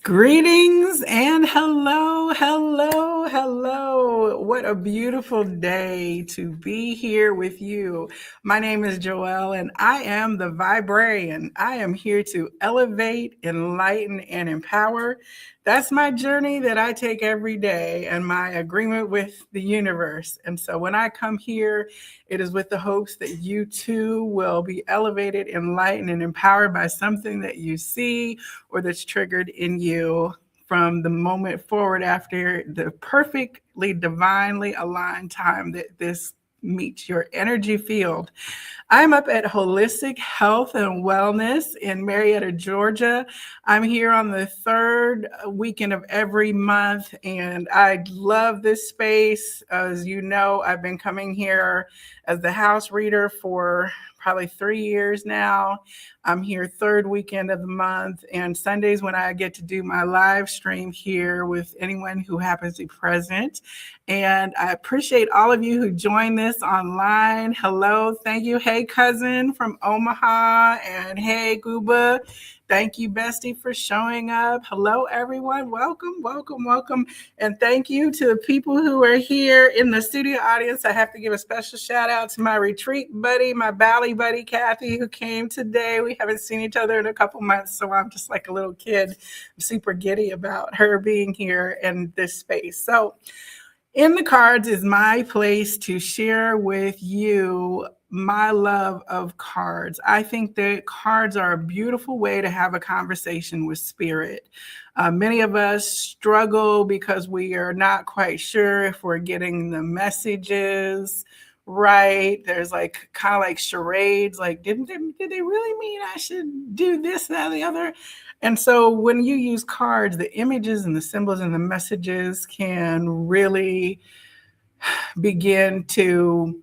Greetings and hello. What a beautiful day to be here with you. My name is Joelle and I am the Viberarian. I am here to elevate, enlighten, and empower. That's my journey that I take every day and my agreement with the universe. And so when I come here, it is with the hopes that you too will be elevated, enlightened, and empowered by something that you see or that's triggered in you from the moment forward after the perfectly divinely aligned time that this meets your energy field. I'm up at Holistic Health and Wellness in Marietta, Georgia. I'm here on the third weekend of every month, and I love this space. As you know, I've been coming here as the house reader for probably 3 years now. I'm here third weekend of the month, and Sundays when I get to do my live stream here with anyone who happens to be present. And I appreciate all of you who joined this online. Hello, thank you. Hey, cousin from Omaha, and hey, Gooba. Thank you, Bestie, for showing up. Hello, everyone. Welcome. And thank you to the people who are here in the studio audience. I have to give a special shout out to my retreat buddy, my Bali buddy, Kathy, who came today. We haven't seen each other in a couple months, so I'm just like a little kid. I'm super giddy about her being here in this space. So in the cards is my place to share with you my love of cards. I think that cards are a beautiful way to have a conversation with spirit. Many of us struggle because we are not quite sure if we're getting the messages right. There's like kind of like charades, like did they really mean I should do this, that, and the other? And so when you use cards, the images and the symbols and the messages can really begin to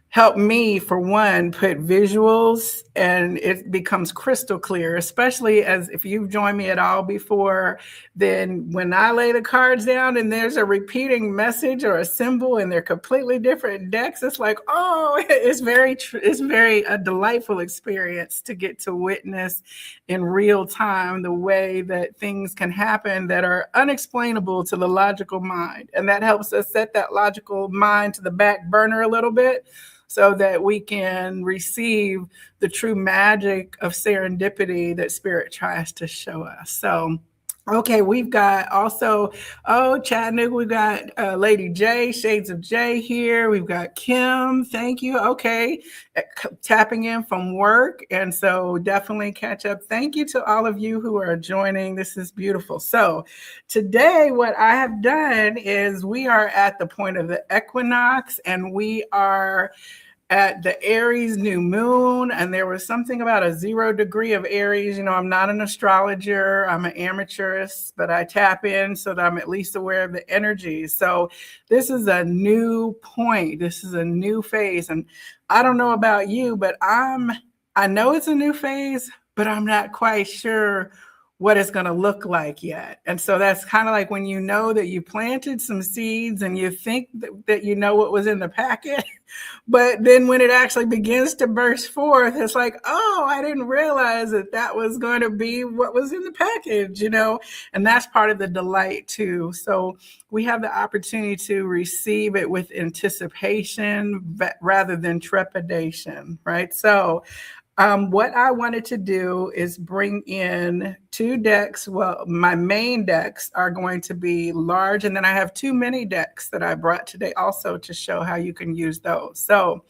help me, for one, put visuals, and it becomes crystal clear, especially as if you've joined me at all before, then when I lay the cards down and there's a repeating message or a symbol and they're completely different decks, it's like, oh, it's very a delightful experience to get to witness in real time the way that things can happen that are unexplainable to the logical mind. And that helps us set that logical mind to the back burner a little bit, so that we can receive the true magic of serendipity that spirit tries to show us. So, okay, we've got also, Chattanooga, we've got Lady J, Shades of J here. We've got Kim, thank you. Okay, tapping in from work. And so definitely catch up. Thank you to all of you who are joining. This is beautiful. So today, what I have done is we are at the point of the equinox, and we are at the Aries new moon, and there was something about a 0 degree of Aries. You know, I'm not an astrologer, I'm an amateurist, but I tap in so that I'm at least aware of the energies. So this is a new point, this is a new phase, and I don't know about you, but I know it's a new phase, but I'm not quite sure what it's going to look like yet. And so that's kind of like when you know that you planted some seeds and you think that you know what was in the packet, but then when it actually begins to burst forth, it's like, oh, I didn't realize that was going to be what was in the package, you know. And that's part of the delight too. So we have the opportunity to receive it with anticipation rather than trepidation, right? So what I wanted to do is bring in two decks. Well, my main decks are going to be large, and then I have two mini decks that I brought today also to show how you can use those. So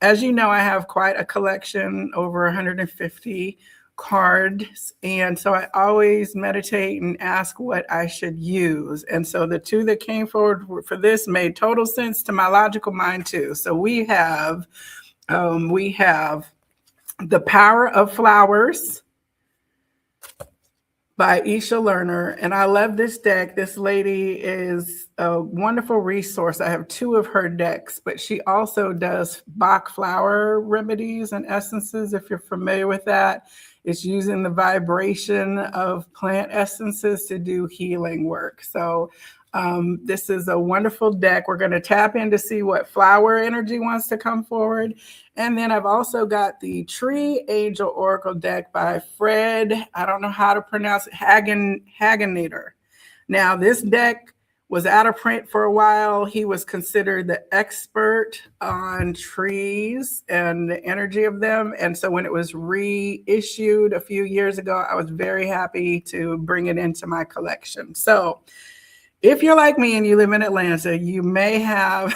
as you know, I have quite a collection, over 150 cards. And so I always meditate and ask what I should use. And so the two that came forward for this made total sense to my logical mind too. So we have The Power of Flowers by Isha, Lerner. And I love this deck. This lady is a wonderful resource. I have two of her decks, but she also does Bach flower remedies and essences, if you're familiar with that. It's using the vibration of plant essences to do healing work. So This is a wonderful deck. We're going to tap in to see what flower energy wants to come forward. And then I've also got the Tree Angel Oracle deck by Fred. I don't know how to pronounce it. Hageneder. Now, this deck was out of print for a while. He was considered the expert on trees and the energy of them. And so when it was reissued a few years ago, I was very happy to bring it into my collection. So if you're like me and you live in Atlanta, you may have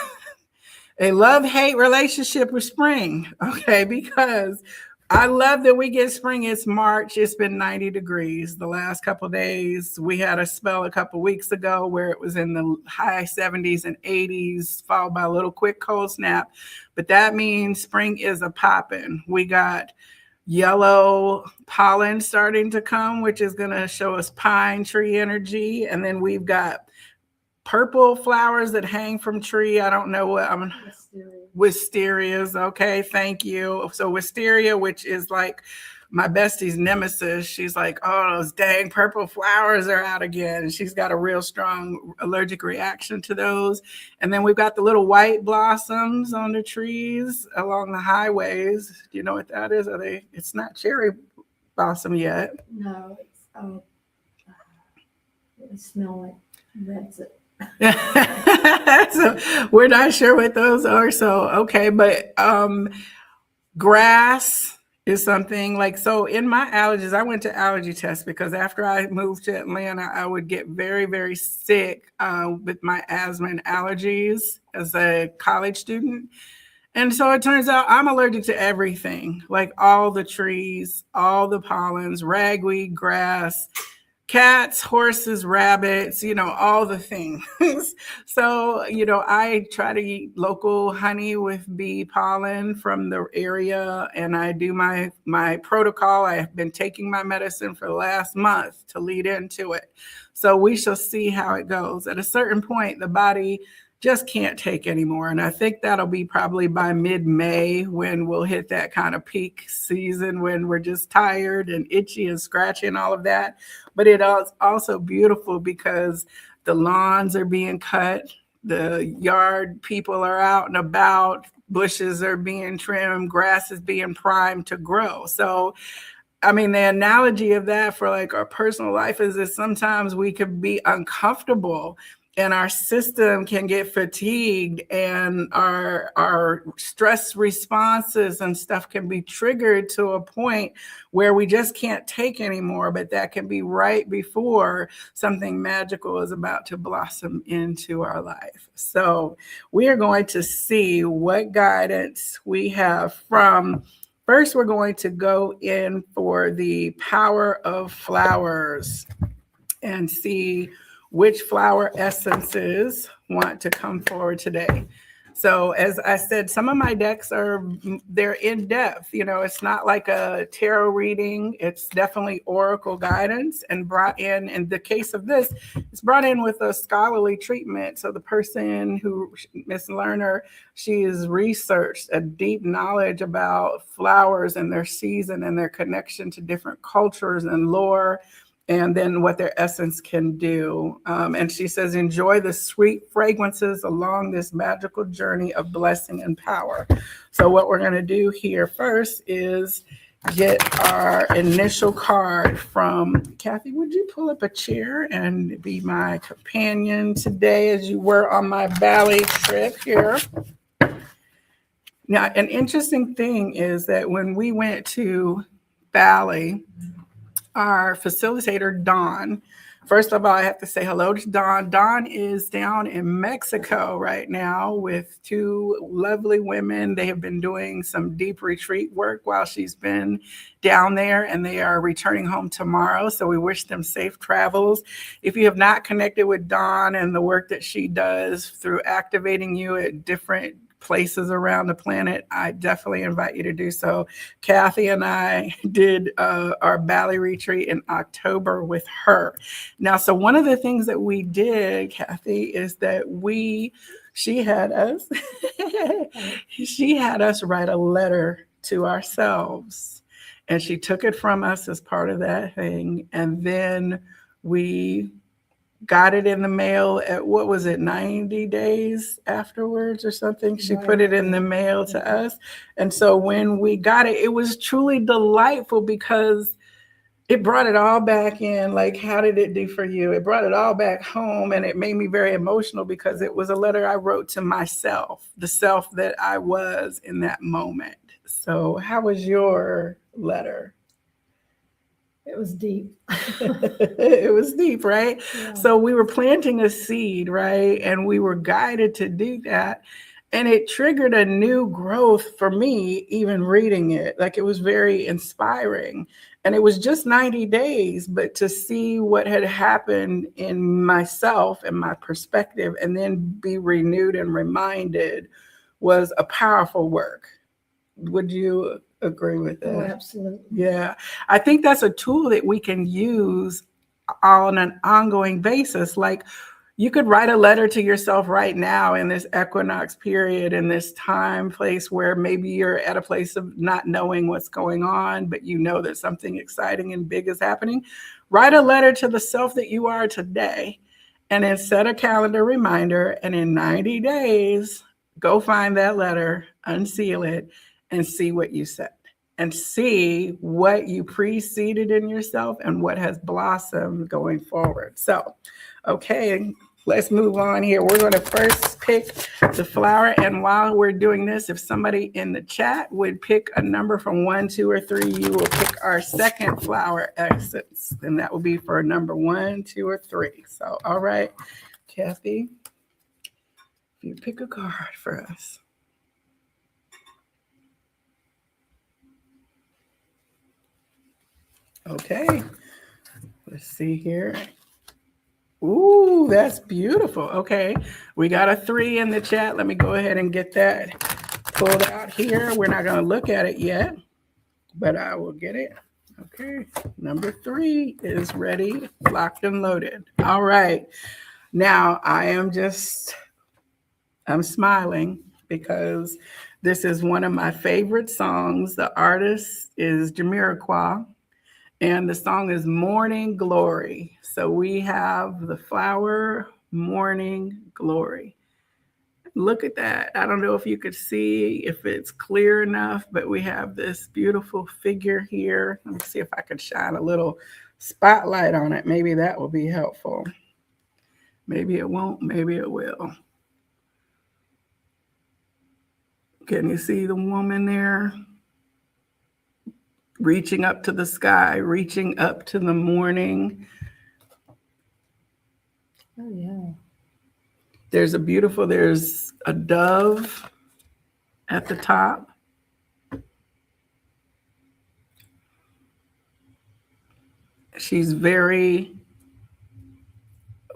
a love-hate relationship with spring, okay? Because I love that we get spring. It's March. It's been 90 degrees the last couple of days. We had a spell a couple of weeks ago where it was in the high 70s and 80s, followed by a little quick cold snap. But that means spring is a poppin'. We got yellow pollen starting to come, which is going to show us pine tree energy. And then we've got purple flowers that hang from tree. I don't know what I'm. Wisterias. Okay, thank you. So wisteria, which is like my bestie's nemesis. She's like, oh, those dang purple flowers are out again. And she's got a real strong allergic reaction to those. And then we've got the little white blossoms on the trees along the highways. Do you know what that is? It's not cherry blossom yet. No, it smells like that's it. So we're not sure what those are. So okay, but grass is something like, so in my allergies, I went to allergy tests because after I moved to Atlanta, I would get very, very sick with my asthma and allergies as a college student. And so it turns out I'm allergic to everything, like all the trees, all the pollens, ragweed, grass, cats, horses, rabbits, all the things. So, I try to eat local honey with bee pollen from the area, and I do my protocol. I have been taking my medicine for the last month to lead into it. So we shall see how it goes. At a certain point, the body just can't take anymore. And I think that'll be probably by mid-May when we'll hit that kind of peak season when we're just tired and itchy and scratchy and all of that. But it is also beautiful because the lawns are being cut, the yard people are out and about, bushes are being trimmed, grass is being primed to grow. So I mean, the analogy of that for like our personal life is that sometimes we could be uncomfortable and our system can get fatigued and our stress responses and stuff can be triggered to a point where we just can't take anymore. But that can be right before something magical is about to blossom into our life. So we are going to see what guidance we have from. First, we're going to go in for the power of flowers and see which flower essences want to come forward today. So as I said, some of my decks they're in depth. It's not like a tarot reading. It's definitely oracle guidance and brought in the case of this, it's brought in with a scholarly treatment. So the person Miss Lerner, she has researched a deep knowledge about flowers and their season and their connection to different cultures and lore, and then what their essence can do. And she says, enjoy the sweet fragrances along this magical journey of blessing and power. So what we're going to do here first is get our initial card from Kathy. Would you pull up a chair and be my companion today as you were on my Bali trip here? Now, an interesting thing is that when we went to Bali, our facilitator, Dawn. First of all, I have to say hello to Dawn. Dawn is down in Mexico right now with two lovely women. They have been doing some deep retreat work while she's been down there, and they are returning home tomorrow. So we wish them safe travels. If you have not connected with Dawn and the work that she does through activating you at different places around the planet, I definitely invite you to do so. Kathy and I did our Bali retreat in October with her. Now, so one of the things that we did, Kathy, is that she had us write a letter to ourselves, and she took it from us as part of that thing, and then we got it in the mail at, what was it, 90 days afterwards or something. She put it in the mail to us. And so when we got it, it was truly delightful because it brought it all back in. Like, how did it do for you? It brought it all back home, and it made me very emotional because it was a letter I wrote to myself, the self that I was in that moment. So how was your letter? It was deep. It was deep, right? Yeah. So we were planting a seed, right? And we were guided to do that. And it triggered a new growth for me, even reading it. Like, it was very inspiring. And it was just 90 days, but to see what had happened in myself and my perspective, and then be renewed and reminded, was a powerful work. Would you agree with that? Oh, absolutely. Yeah. I think that's a tool that we can use on an ongoing basis. Like, you could write a letter to yourself right now in this equinox period, in this time place where maybe you're at a place of not knowing what's going on, but you know that something exciting and big is happening. Write a letter to the self that you are today, and then set a calendar reminder. And in 90 days, go find that letter, unseal it, and see what you said, and see what you preceded in yourself and what has blossomed going forward. So, okay, let's move on here. We're going to first pick the flower. And while we're doing this, if somebody in the chat would pick a number from 1, 2, or 3, you will pick our second flower essence. And that will be for number 1, 2, or 3. So, all right, Kathy, if you pick a card for us. Okay, let's see here. Ooh, that's beautiful. Okay, we got a 3 in the chat. Let me go ahead and get that pulled out here. We're not going to look at it yet, but I will get it. Okay, number 3 is ready, locked and loaded. All right, now I'm smiling because this is one of my favorite songs. The artist is Jamiroquai, and the song is Morning Glory. So we have the flower, Morning Glory. Look at that. I don't know if you could see, if it's clear enough, but we have this beautiful figure here. Let me see if I could shine a little spotlight on it. Maybe that will be helpful. Maybe it won't, maybe it will. Can you see the woman there? Reaching up to the sky, reaching up to the morning. Oh, yeah. There's a dove at the top. She's very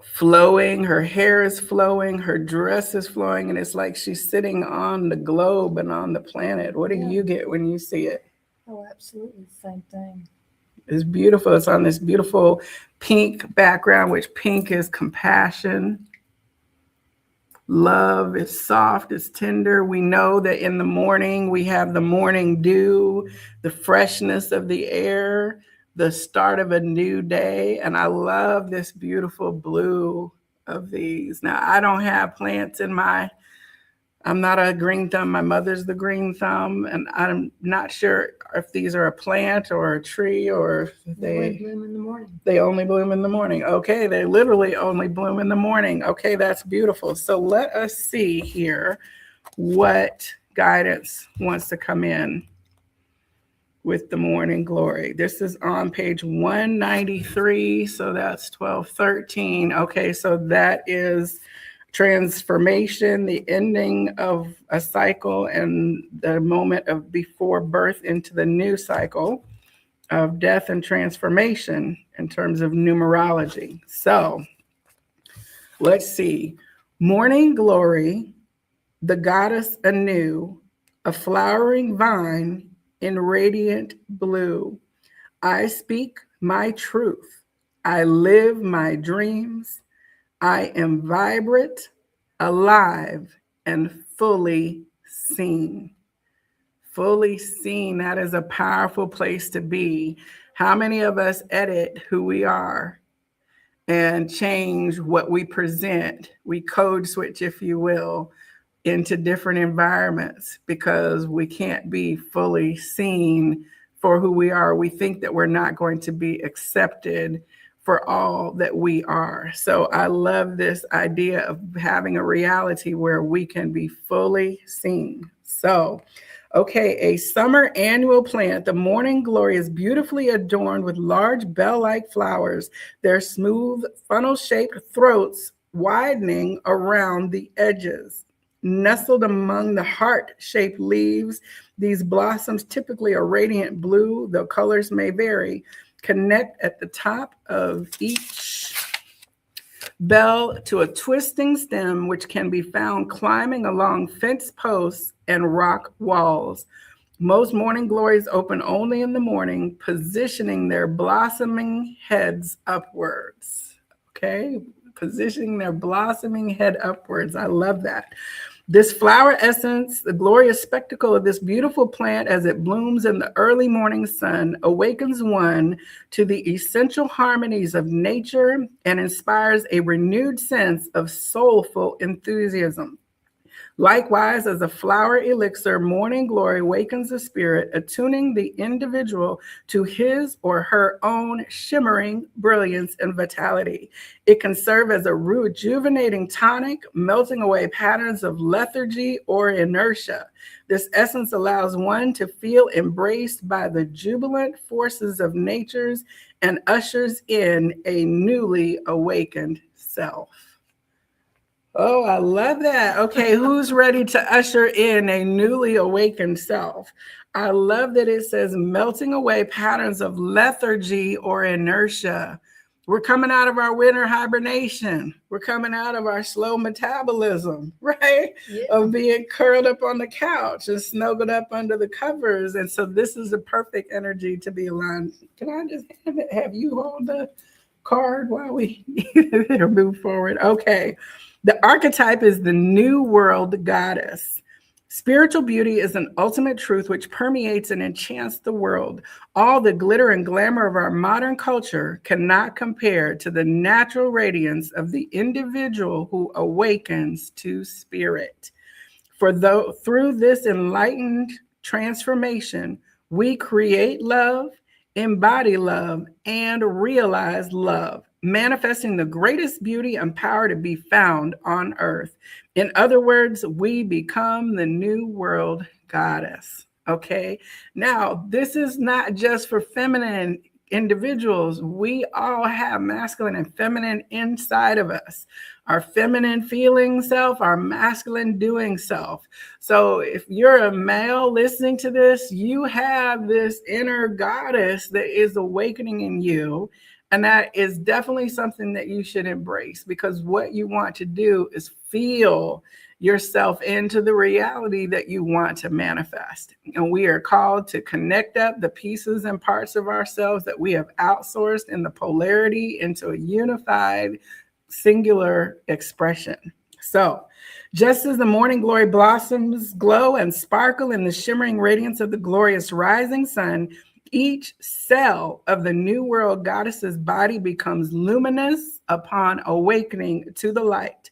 flowing. Her hair is flowing. Her dress is flowing. And it's like she's sitting on the globe and on the planet. What do you get when you see it? Oh, absolutely. Same thing. It's beautiful. It's on this beautiful pink background, which pink is compassion. Love is soft, it's tender. We know that in the morning we have the morning dew, the freshness of the air, the start of a new day. And I love this beautiful blue of these. Now, I don't have plants in I'm not a green thumb. My mother's the green thumb. And I'm not sure if these are a plant or a tree, or if They only bloom in the morning. They only bloom in the morning. Okay, they literally only bloom in the morning. Okay, that's beautiful. So let us see here what guidance wants to come in with the morning glory. This is on page 193, so that's 1213. Okay, so that is transformation, the ending of a cycle, and the moment of before birth into the new cycle of death and transformation in terms of numerology. So let's see. Morning glory, the goddess anew, a flowering vine in radiant blue. I speak my truth. I live my dreams. I am vibrant, alive, and fully seen. Fully seen. That is a powerful place to be. How many of us edit who we are? and change what we present. We code switch, if you will, into different environments because we can't be fully seen for who we are. We think that we're not going to be accepted for all that we are. So I love this idea of having a reality where we can be fully seen. So, okay, a summer annual plant. The morning glory is beautifully adorned with large bell-like flowers, their smooth funnel-shaped throats widening around the edges. Nestled among the heart-shaped leaves, these blossoms typically are radiant blue, though colors may vary. Connect at the top of each bell to a twisting stem, which can be found climbing along fence posts and rock walls. Most morning glories open only in the morning, positioning their blossoming heads upwards. Okay, positioning their blossoming head upwards. I love that. This flower essence, the glorious spectacle of this beautiful plant as it blooms in the early morning sun, awakens one to the essential harmonies of nature and inspires a renewed sense of soulful enthusiasm. Likewise, as a flower elixir, morning glory awakens the spirit, attuning the individual to his or her own shimmering brilliance and vitality. It can serve as a rejuvenating tonic, melting away patterns of lethargy or inertia. This essence allows one to feel embraced by the jubilant forces of nature's and ushers in a newly awakened self. Oh, I love that. Okay, who's ready to usher in a newly awakened self? I love that it says melting away patterns of lethargy or inertia. We're coming out of our winter hibernation. We're coming out of our slow metabolism, right? Yeah. Of being curled up on the couch and snuggled up under the covers. And so this is the perfect energy to be aligned. Can I just have you hold the card while we move forward? Okay. The archetype is the New World goddess. Spiritual beauty is an ultimate truth which permeates and enchants the world. All the glitter and glamour of our modern culture cannot compare to the natural radiance of the individual who awakens to spirit. For though through this enlightened transformation, we create love, embody love, and realize love, manifesting the greatest beauty and power to be found on earth. In other words, we become the new world goddess. Okay. Now, this is not just for feminine individuals. We all have masculine and feminine inside of us. Our feminine feeling self, our masculine doing self. So if you're a male listening to this, you have this inner goddess that is awakening in you. And that is definitely something that you should embrace, because what you want to do is feel yourself into the reality that you want to manifest. And we are called to connect up the pieces and parts of ourselves that we have outsourced in the polarity into a unified, singular expression. So, just as the morning glory blossoms glow and sparkle in the shimmering radiance of the glorious rising sun, each cell of the new world goddess's body becomes luminous upon awakening to the light.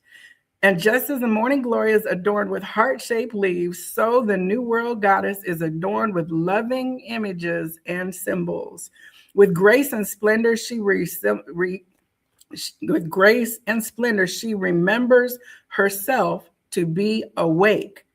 And just as the morning glory is adorned with heart-shaped leaves, so the new world goddess is adorned with loving images and symbols. With grace and splendor, she remembers herself to be awake.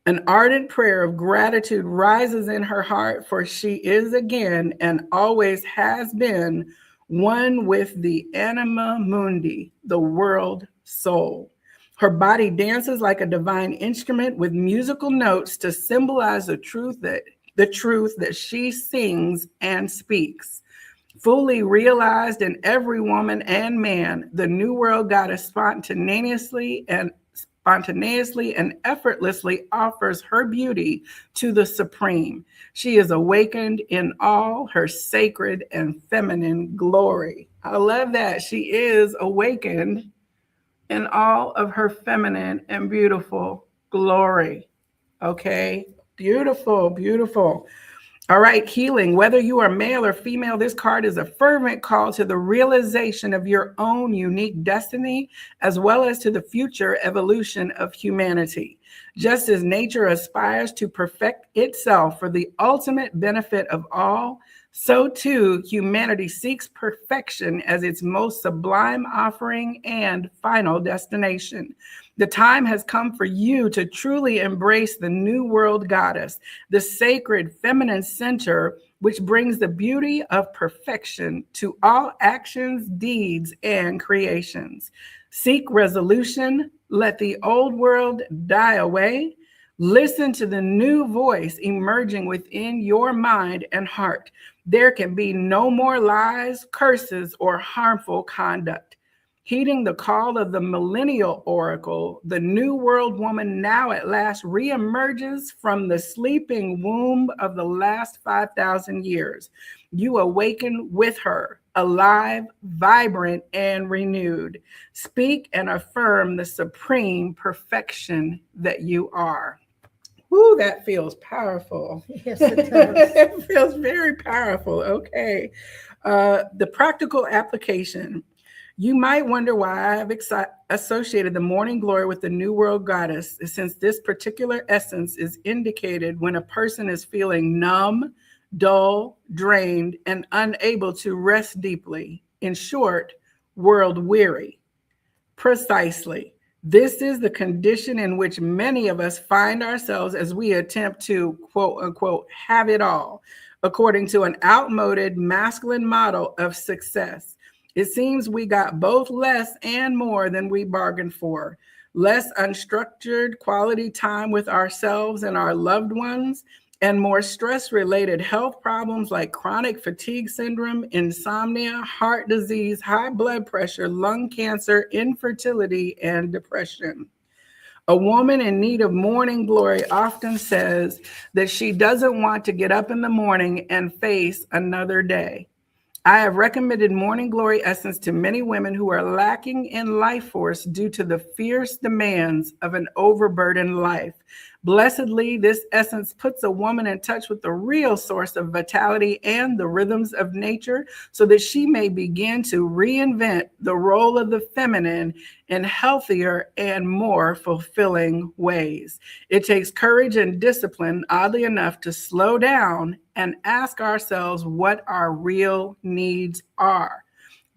An ardent prayer of gratitude rises in her heart, for she is again and always has been one with the anima mundi, the world soul. Her body dances like a divine instrument with musical notes to symbolize the truth that she sings and speaks. Fully realized in every woman and man, the new world goddess spontaneously and effortlessly offers her beauty to the supreme. She is awakened in all her sacred and feminine glory. I love that. She is awakened in all of her feminine and beautiful glory. Okay, beautiful, beautiful. All right, healing. Whether you are male or female, this card is a fervent call to the realization of your own unique destiny, as well as to the future evolution of humanity. Just as nature aspires to perfect itself for the ultimate benefit of all, so too humanity seeks perfection as its most sublime offering and final destination. The time has come for you to truly embrace the new world goddess, the sacred feminine center, which brings the beauty of perfection to all actions, deeds, and creations. Seek resolution, let the old world die away. Listen to the new voice emerging within your mind and heart. There can be no more lies, curses, or harmful conduct. Heeding the call of the millennial oracle, the new world woman now at last reemerges from the sleeping womb of the last 5,000 years. You awaken with her, alive, vibrant, and renewed. Speak and affirm the supreme perfection that you are. Ooh, that feels powerful. Yes, it does. It feels very powerful. Okay. The practical application. You might wonder why I have associated the morning glory with the New World Goddess, since this particular essence is indicated when a person is feeling numb, dull, drained, and unable to rest deeply. In short, world weary. Precisely. This is the condition in which many of us find ourselves as we attempt to, quote unquote, have it all, according to an outmoded masculine model of success. It seems we got both less and more than we bargained for. Less unstructured quality time with ourselves and our loved ones, and more stress-related health problems like chronic fatigue syndrome, insomnia, heart disease, high blood pressure, lung cancer, infertility, and depression. A woman in need of morning glory often says that she doesn't want to get up in the morning and face another day. I have recommended morning glory essence to many women who are lacking in life force due to the fierce demands of an overburdened life. Blessedly, this essence puts a woman in touch with the real source of vitality and the rhythms of nature so that she may begin to reinvent the role of the feminine in healthier and more fulfilling ways. It takes courage and discipline, oddly enough, to slow down and ask ourselves what our real needs are.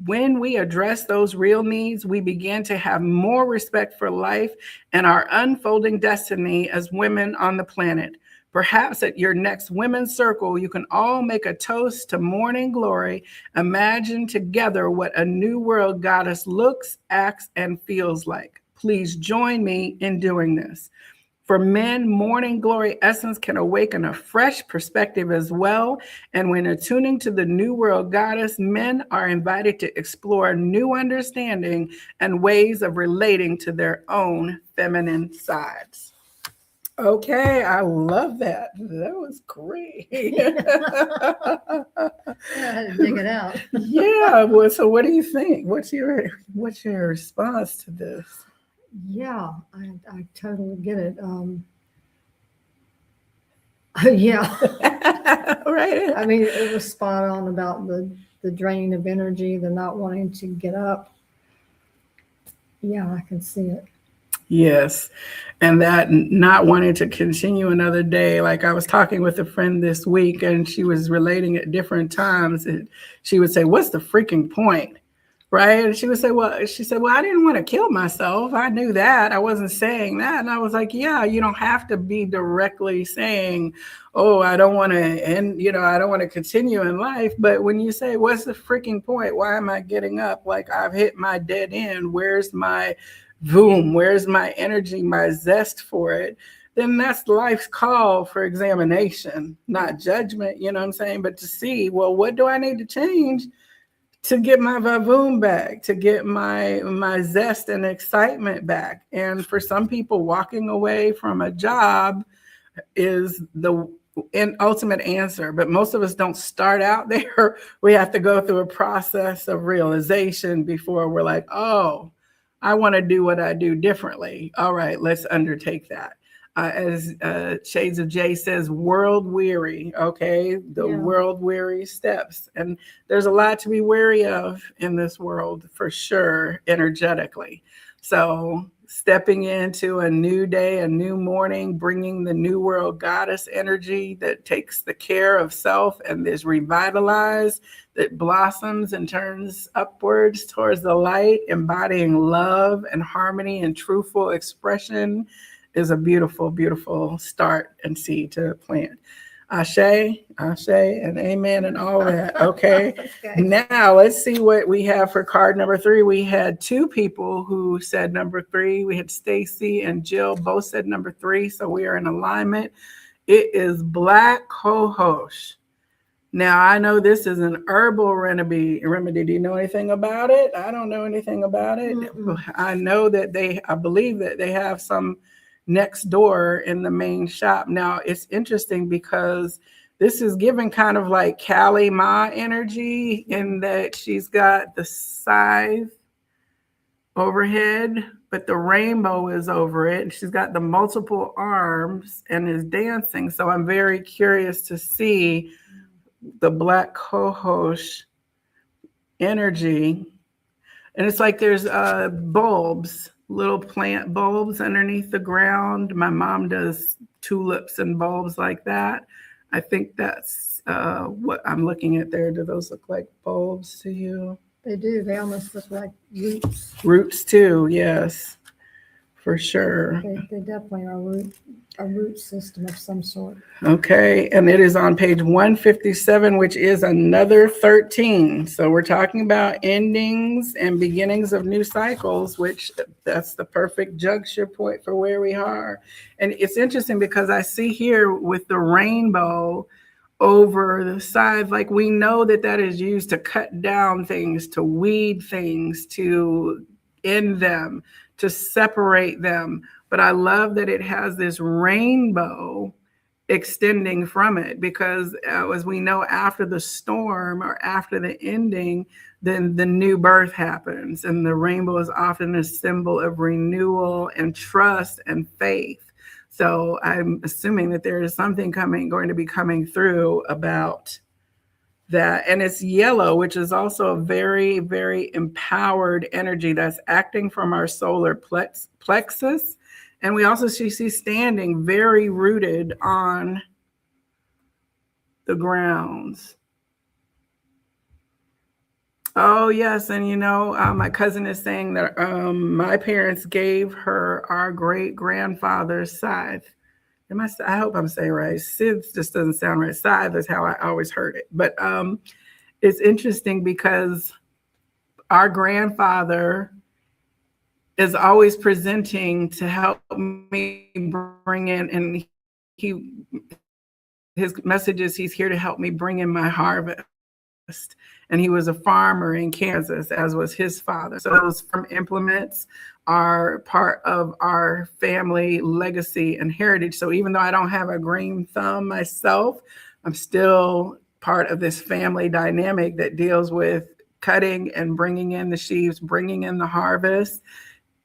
When we address those real needs, we begin to have more respect for life and our unfolding destiny as women on the planet. Perhaps at your next women's circle, you can all make a toast to morning glory. Imagine together what a new world goddess looks, acts, and feels like. Please join me in doing this. For men, morning glory essence can awaken a fresh perspective as well. And when attuning to the new world goddess, men are invited to explore new understanding and ways of relating to their own feminine sides. Okay, I love that. That was great. I had to dig it out. Yeah. Well, so what do you think? What's your response to this? Yeah, I totally get it. Yeah, Right. I mean, it was spot on about the draining of energy, the not wanting to get up. Yeah, I can see it. Yes. And that not wanting to continue another day. Like I was talking with a friend this week and she was relating at different times. And she would say, what's the freaking point? Right. And she would say, well, I didn't want to kill myself. I knew that. I wasn't saying that. And I was like, yeah, you don't have to be directly saying, oh, I don't want to end, I don't want to continue in life. But when you say, what's the freaking point? Why am I getting up? Like I've hit my dead end. Where's my boom? Where's my energy, my zest for it? Then that's life's call for examination, not judgment, you know what I'm saying? But to see, well, what do I need to change to get my vavoom back, to get my zest and excitement back? And for some people, walking away from a job is the ultimate answer, but most of us don't start out there. We have to go through a process of realization before we're like, oh, I want to do what I do differently. All right, let's undertake that. as Shades of Jay says, world weary. Okay, the world weary steps, and there's a lot to be wary of in this world for sure, energetically. So stepping into a new day, a new morning, bringing the new world goddess energy that takes the care of self and is revitalized, that blossoms and turns upwards towards the light, embodying love and harmony and truthful expression, is a beautiful, beautiful start and seed to plant. Ashe, Ashe, and amen, and all that. Okay. Now let's see what we have for card number 3. We had 2 people who said number 3. We had Stacy and Jill, both said number 3. So we are in alignment. It is black cohosh. Now I know this is an herbal remedy. Do you know anything about it? I don't know anything about it. I know that I believe that they have some next door in the main shop. Now it's interesting because this is given kind of like Kali Ma energy in that she's got the scythe overhead, but the rainbow is over it. She's got the multiple arms and is dancing. So I'm very curious to see the black cohosh energy. And it's like there's bulbs, little plant bulbs underneath the ground. My mom does tulips and bulbs like that. I think that's what I'm looking at there. Do those look like bulbs to you? They do. They almost look like roots. Roots too, yes, for sure. They definitely are a root system of some sort. Okay, and it is on page 157, which is another 13. So we're talking about endings and beginnings of new cycles, which that's the perfect juncture point for where we are. And it's interesting because I see here with the rainbow over the side, like we know that is used to cut down things, to weed things, to end them, to separate them. But I love that it has this rainbow extending from it because as we know, after the storm or after the ending, then the new birth happens. And the rainbow is often a symbol of renewal and trust and faith. So I'm assuming that there is something going to be coming through about that. And it's yellow, which is also a very, very empowered energy that's acting from our solar plexus. And we also see standing very rooted on the grounds. Oh, yes. And, my cousin is saying that my parents gave her our great-grandfather's scythe. I hope I'm saying right. Scythe just doesn't sound right. Scythe is how I always heard it. But it's interesting because our grandfather is always presenting to help me bring in, and his message is he's here to help me bring in my harvest. And he was a farmer in Kansas, as was his father. So those farm implements are part of our family legacy and heritage. So even though I don't have a green thumb myself, I'm still part of this family dynamic that deals with cutting and bringing in the sheaves, bringing in the harvest,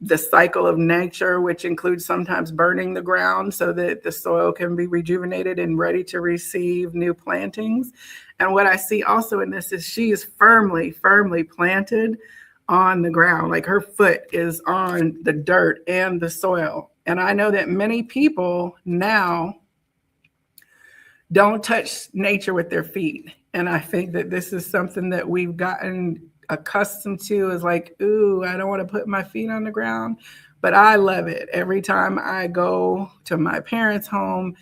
the cycle of nature, which includes sometimes burning the ground so that the soil can be rejuvenated and ready to receive new plantings. And what I see also in this is she is firmly, firmly planted on the ground. Like her foot is on the dirt and the soil. And I know that many people now don't touch nature with their feet. And I think that this is something that we've gotten accustomed to, is like, ooh, I don't want to put my feet on the ground, but I love it. Every time I go to my parents' home,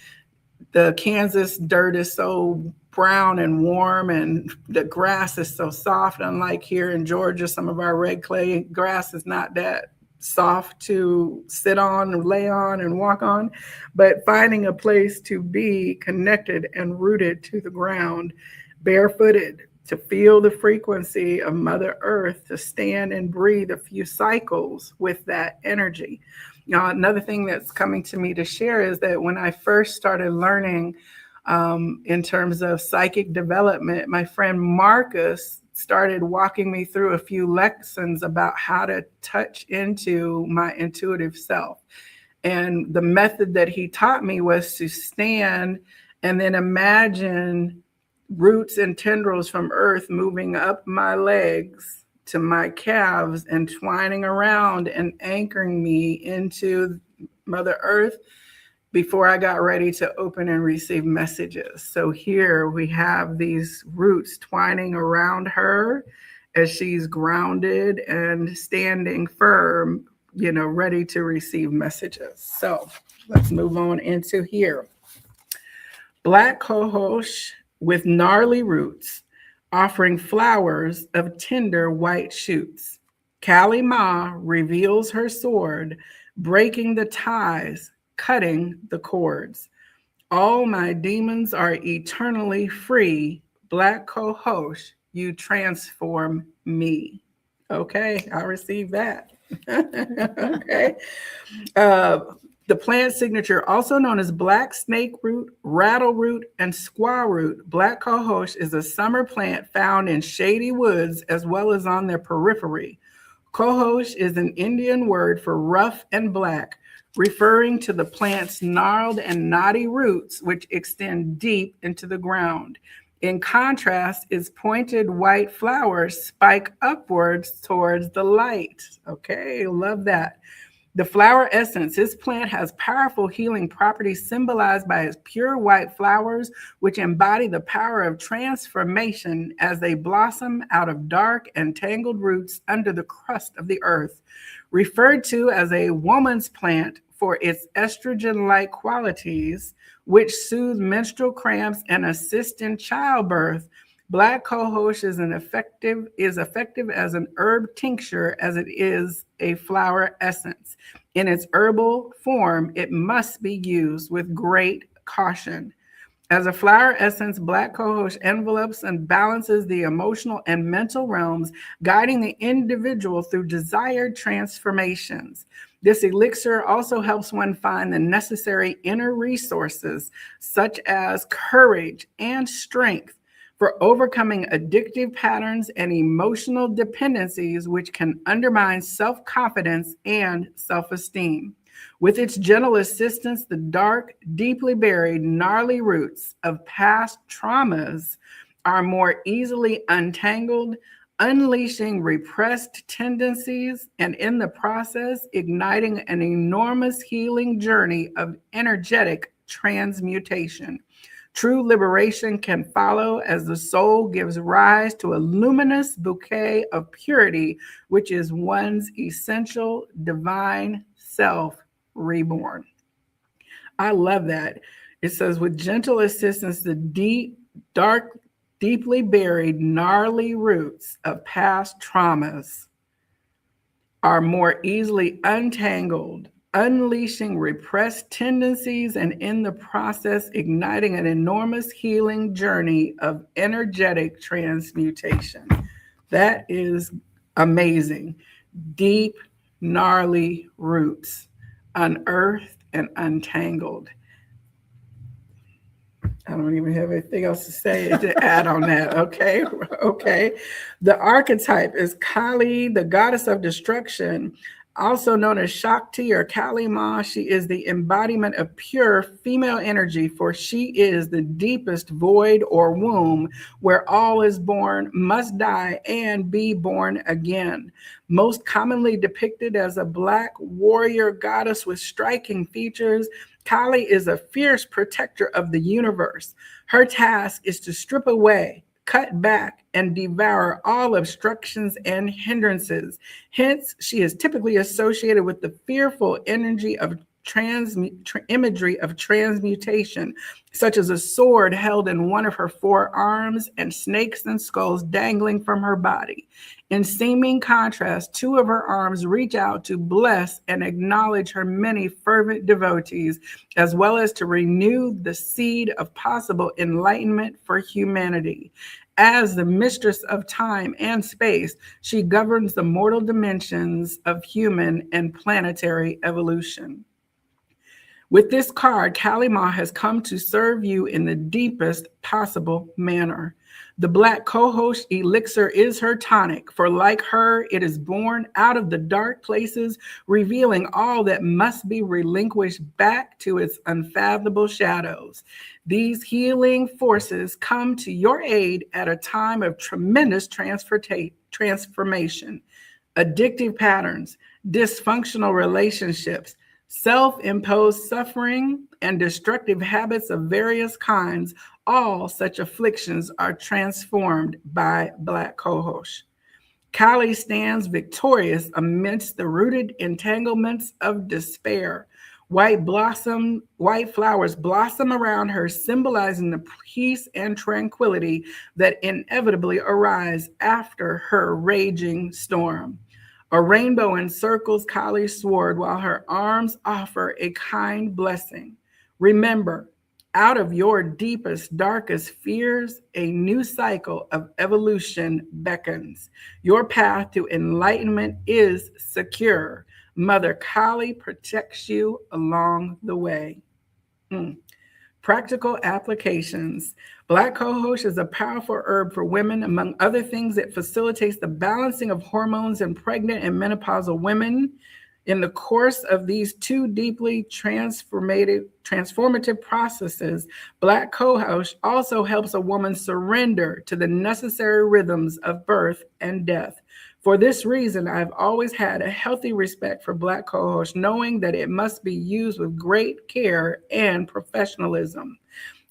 the Kansas dirt is so brown and warm, and the grass is so soft. Unlike here in Georgia, some of our red clay grass is not that soft to sit on and lay on and walk on, but finding a place to be connected and rooted to the ground, barefooted, to feel the frequency of Mother Earth, to stand and breathe a few cycles with that energy. Another thing that's coming to me to share is that when I first started learning in terms of psychic development, my friend Marcus started walking me through a few lessons about how to touch into my intuitive self. And the method that he taught me was to stand and then imagine roots and tendrils from earth moving up my legs to my calves and twining around and anchoring me into Mother Earth before I got ready to open and receive messages. So here we have these roots twining around her as she's grounded and standing firm, ready to receive messages. So let's move on into here. Black cohosh with gnarly roots, offering flowers of tender white shoots. Kali Ma reveals her sword, breaking the ties, cutting the cords. All my demons are eternally free. Black cohosh, you transform me. Okay, I received that. Okay. Uh, the plant signature, also known as black snake root, rattle root, and squaw root, black cohosh is a summer plant found in shady woods as well as on their periphery. Cohosh is an Indian word for rough and black, referring to the plant's gnarled and knotty roots, which extend deep into the ground. In contrast, its pointed white flowers spike upwards towards the light. Okay, love that. The flower essence, this plant has powerful healing properties symbolized by its pure white flowers, which embody the power of transformation as they blossom out of dark and tangled roots under the crust of the earth. Referred to as a woman's plant for its estrogen-like qualities, which soothe menstrual cramps and assist in childbirth, black cohosh is effective as an herb tincture as it is a flower essence. In its herbal form, it must be used with great caution. As a flower essence, black cohosh envelopes and balances the emotional and mental realms, guiding the individual through desired transformations. This elixir also helps one find the necessary inner resources, such as courage and strength, for overcoming addictive patterns and emotional dependencies, which can undermine self-confidence and self-esteem. With its gentle assistance, the dark, deeply buried, gnarly roots of past traumas are more easily untangled, unleashing repressed tendencies, and in the process, igniting an enormous healing journey of energetic transmutation. True liberation can follow as the soul gives rise to a luminous bouquet of purity, which is one's essential divine self reborn. I love that. It says, with gentle assistance, the dark, deeply buried, gnarly roots of past traumas are more easily untangled, unleashing repressed tendencies, and in the process, igniting an enormous healing journey of energetic transmutation. That is amazing. Deep, gnarly roots, unearthed and untangled. I don't even have anything else to say to add on that. Okay. Okay. The archetype is Kali, the goddess of destruction, also known as Shakti or Kali Ma. She is the embodiment of pure female energy, for she is the deepest void or womb where all is born, must die, and be born again. Most commonly depicted as a black warrior goddess with striking features, Kali is a fierce protector of the universe. Her task is to strip away, cut back, and devour all obstructions and hindrances. Hence, she is typically associated with the fearful energy of imagery of transmutation, such as a sword held in one of her forearms and snakes and skulls dangling from her body. In seeming contrast, two of her arms reach out to bless and acknowledge her many fervent devotees, as well as to renew the seed of possible enlightenment for humanity. As the mistress of time and space, she governs the mortal dimensions of human and planetary evolution. With this card, Kali Ma has come to serve you in the deepest possible manner. The Black Cohosh elixir is her tonic, for like her, it is born out of the dark places, revealing all that must be relinquished back to its unfathomable shadows. These healing forces come to your aid at a time of tremendous transformation. Addictive patterns, dysfunctional relationships, self imposed suffering, and destructive habits of various kinds, all such afflictions are transformed by Black Cohosh. Kali stands victorious amidst the rooted entanglements of despair. White flowers blossom around her, symbolizing the peace and tranquility that inevitably arise after her raging storm. A rainbow encircles Kali's sword while her arms offer a kind blessing. Remember, out of your deepest, darkest fears, a new cycle of evolution beckons. Your path to enlightenment is secure. Mother Kali protects you along the way. Practical applications. Black cohosh is a powerful herb for women. Among other things, it facilitates the balancing of hormones in pregnant and menopausal women. In the course of these two deeply transformative processes, Black cohosh also helps a woman surrender to the necessary rhythms of birth and death. For this reason, I've always had a healthy respect for Black cohosh, knowing that it must be used with great care and professionalism.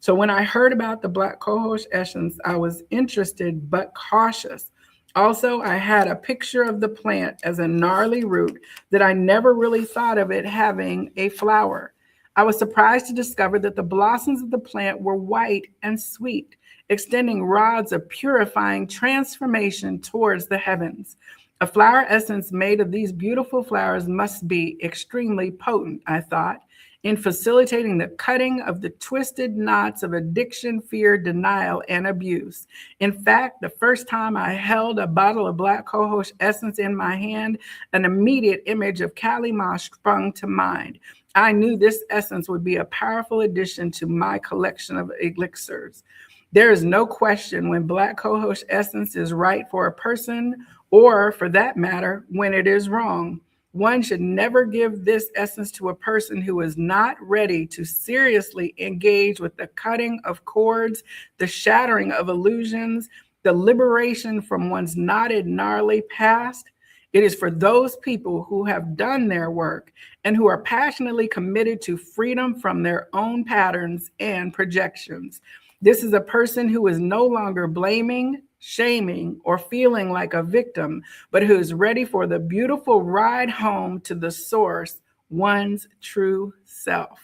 So when I heard about the Black cohosh essence, I was interested but cautious. Also, I had a picture of the plant as a gnarly root that I never really thought of it having a flower. I was surprised to discover that the blossoms of the plant were white and sweet, extending rods of purifying transformation towards the heavens. A flower essence made of these beautiful flowers must be extremely potent, I thought, in facilitating the cutting of the twisted knots of addiction, fear, denial, and abuse. In fact, the first time I held a bottle of Black cohosh essence in my hand, an immediate image of Kali Ma sprung to mind. I knew this essence would be a powerful addition to my collection of elixirs. There is no question when Black cohosh essence is right for a person, or for that matter, when it is wrong. One should never give this essence to a person who is not ready to seriously engage with the cutting of cords, the shattering of illusions, the liberation from one's knotted, gnarly past. It is for those people who have done their work and who are passionately committed to freedom from their own patterns and projections. This is a person who is no longer blaming, shaming, or feeling like a victim, but who is ready for the beautiful ride home to the source, one's true self.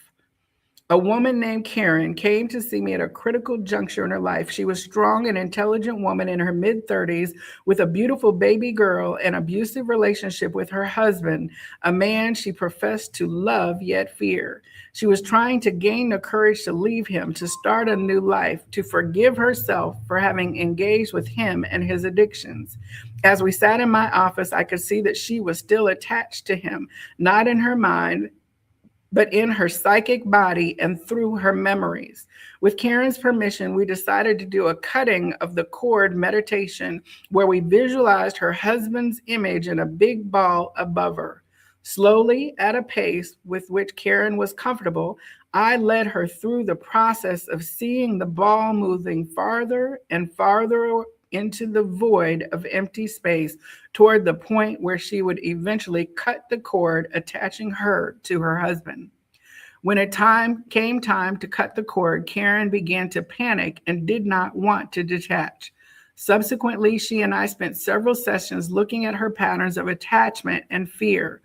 A woman named Karen came to see me at a critical juncture in her life. She was a strong and intelligent woman in her mid-30s with a beautiful baby girl and abusive relationship with her husband, a man she professed to love yet fear. She was trying to gain the courage to leave him, to start a new life, to forgive herself for having engaged with him and his addictions. As we sat in my office, I could see that she was still attached to him, not in her mind, but in her psychic body and through her memories. With Karen's permission, we decided to do a cutting of the cord meditation where we visualized her husband's image in a big ball above her. Slowly, at a pace with which Karen was comfortable, I led her through the process of seeing the ball moving farther and farther into the void of empty space toward the point where she would eventually cut the cord attaching her to her husband. When it came time to cut the cord, Karen began to panic and did not want to detach. Subsequently, she and I spent several sessions looking at her patterns of attachment and fear.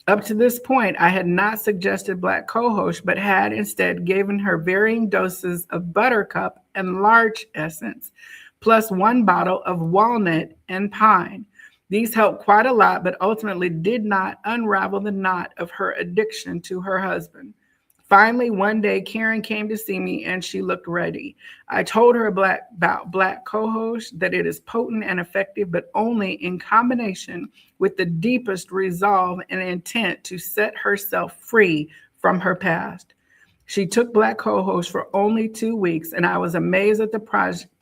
Up to this point, I had not suggested Black cohosh, but had instead given her varying doses of buttercup and larch essence, plus one bottle of walnut and pine. These helped quite a lot, but ultimately did not unravel the knot of her addiction to her husband. Finally, one day, Karen came to see me and she looked ready. I told her about Black cohosh, that it is potent and effective, but only in combination with the deepest resolve and intent to set herself free from her past. She took Black cohosh for only 2 weeks, and I was amazed at the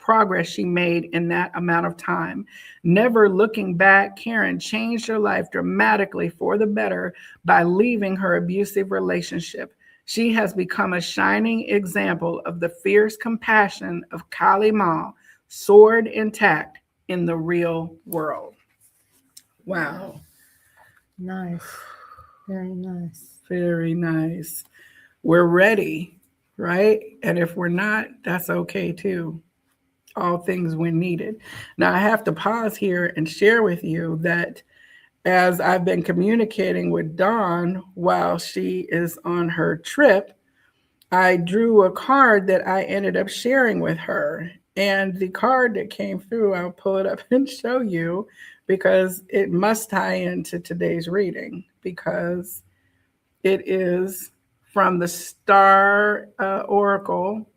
progress she made in that amount of time. Never looking back, Karen changed her life dramatically for the better by leaving her abusive relationship. She has become a shining example of the fierce compassion of Kali Ma, sword intact in the real world. Wow. Nice. Very nice. Very nice. We're ready, right? And if we're not, that's okay too. All things when needed. Now, I have to pause here and share with you that as I've been communicating with Dawn while she is on her trip, I drew a card that I ended up sharing with her. And the card that came through, I'll pull it up and show you because it must tie into today's reading because it is from the Star Oracle.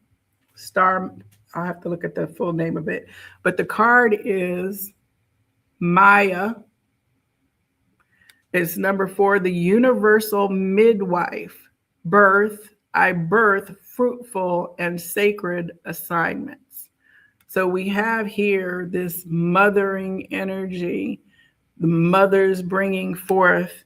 Star, I'll have to look at the full name of it. But the card is Maya. It's number 4, the universal midwife. Birth, I birth fruitful and sacred assignments. So we have here this mothering energy, the mothers bringing forth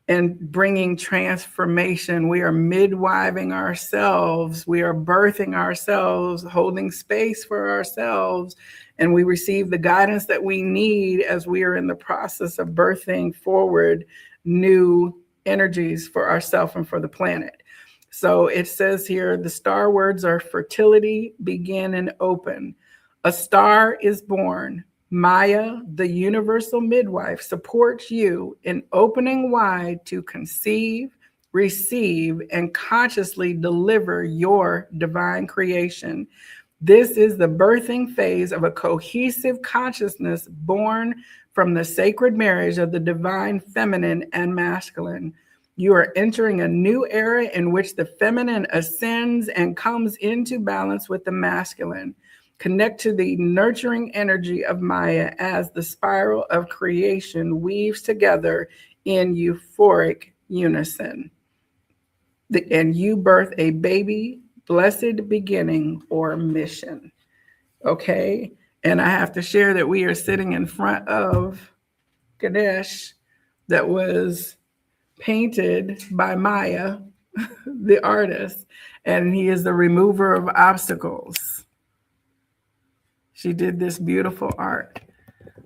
and bringing transformation. We are midwiving ourselves. We are birthing ourselves, holding space for ourselves. And we receive the guidance that we need as we are in the process of birthing forward new energies for ourselves and for the planet. So it says here, the star words are fertility, begin, and open. A star is born. Maya, the universal midwife, supports you in opening wide to conceive, receive, and consciously deliver your divine creation. This is the birthing phase of a cohesive consciousness born from the sacred marriage of the divine feminine and masculine. You are entering a new era in which the feminine ascends and comes into balance with the masculine. Connect to the nurturing energy of Maya as the spiral of creation weaves together in euphoric unison. And you birth a baby, blessed beginning or mission. Okay. And I have to share that we are sitting in front of Ganesh that was painted by Maya, the artist, and he is the remover of obstacles. She did this beautiful art.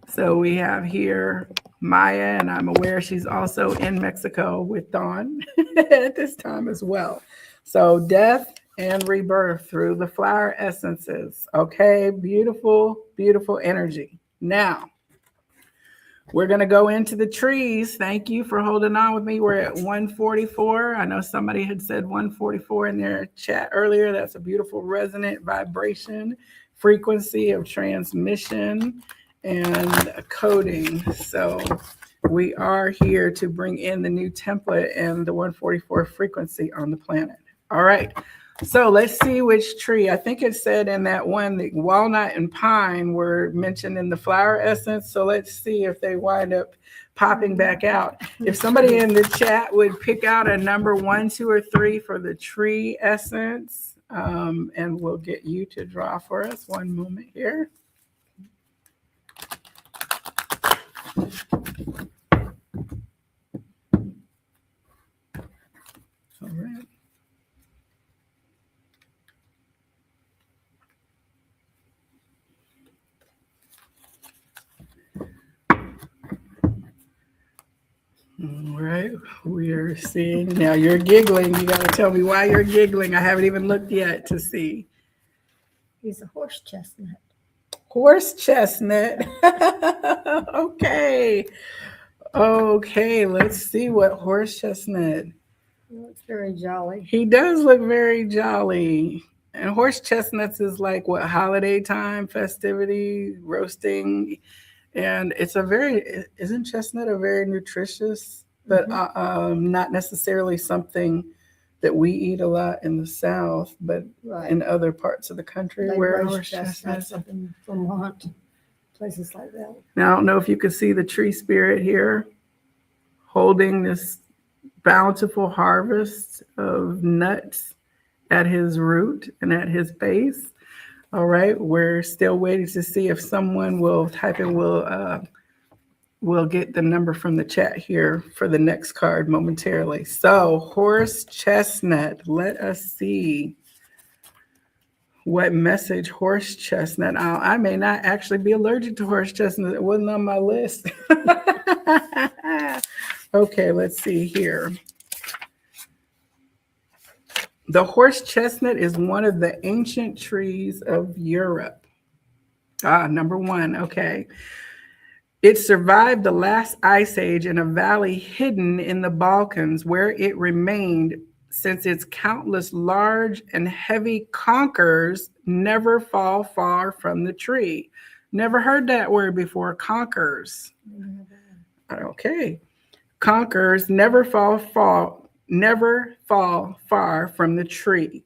So we have here Maya, and I'm aware she's also in Mexico with Dawn at this time as well. So death and rebirth through the flower essences. Okay, beautiful, beautiful energy. Now, we're going to go into the trees. Thank you for holding on with me. We're at 144. I know somebody had said 144 in their chat earlier. That's a beautiful resonant vibration, frequency of transmission and coding. So we are here to bring in the new template and the 144 frequency on the planet. All right. So let's see which tree. I think it said in that one that walnut and pine were mentioned in the flower essence. So let's see if they wind up popping back out. If somebody in the chat would pick out a number 1, 2, or 3 for the tree essence, and we'll get you to draw for us. One moment here. All right. All right, we are seeing now. You're giggling. You got to tell me why you're giggling. I haven't even looked yet to see. He's a horse chestnut. Horse chestnut. Okay. Okay, let's see what horse chestnut. He looks very jolly. He does look very jolly. And horse chestnuts is like what, holiday time, festivity, roasting. And it's isn't chestnut a very nutritious, but not necessarily something that we eat a lot in the South, but in other parts of the country where horse chestnuts up in Vermont, places like that. Now, I don't know if you can see the tree spirit here holding this bountiful harvest of nuts at his root and at his base. All right, we're still waiting to see if someone will type in. We'll get the number from the chat here for the next card momentarily. So horse chestnut. Let us see what message horse chestnut. I may not actually be allergic to horse chestnut. It wasn't on my list. Okay, let's see here. The horse chestnut is one of the ancient trees of Europe. Number one. Okay. It survived the last ice age in a valley hidden in the Balkans, where it remained since its countless large and heavy conkers never fall far from the tree. Never heard that word before, conkers. Okay. Conkers never fall far from the tree.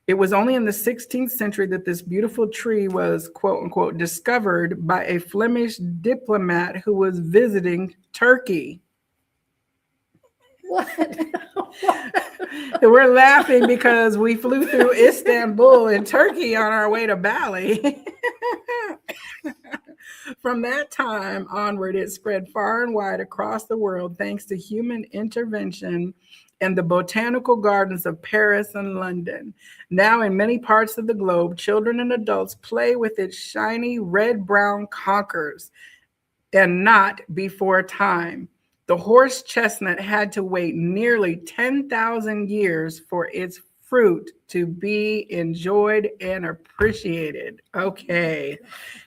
It was only in the 16th century that this beautiful tree was, quote unquote, discovered by a Flemish diplomat who was visiting Turkey. What? We're laughing because we flew through Istanbul and Turkey on our way to Bali. From that time onward, it spread far and wide across the world thanks to human intervention and the botanical gardens of Paris and London. Now, in many parts of the globe, children and adults play with its shiny red-brown conkers, and not before time. The horse chestnut had to wait nearly 10,000 years for its fruit to be enjoyed and appreciated. Okay,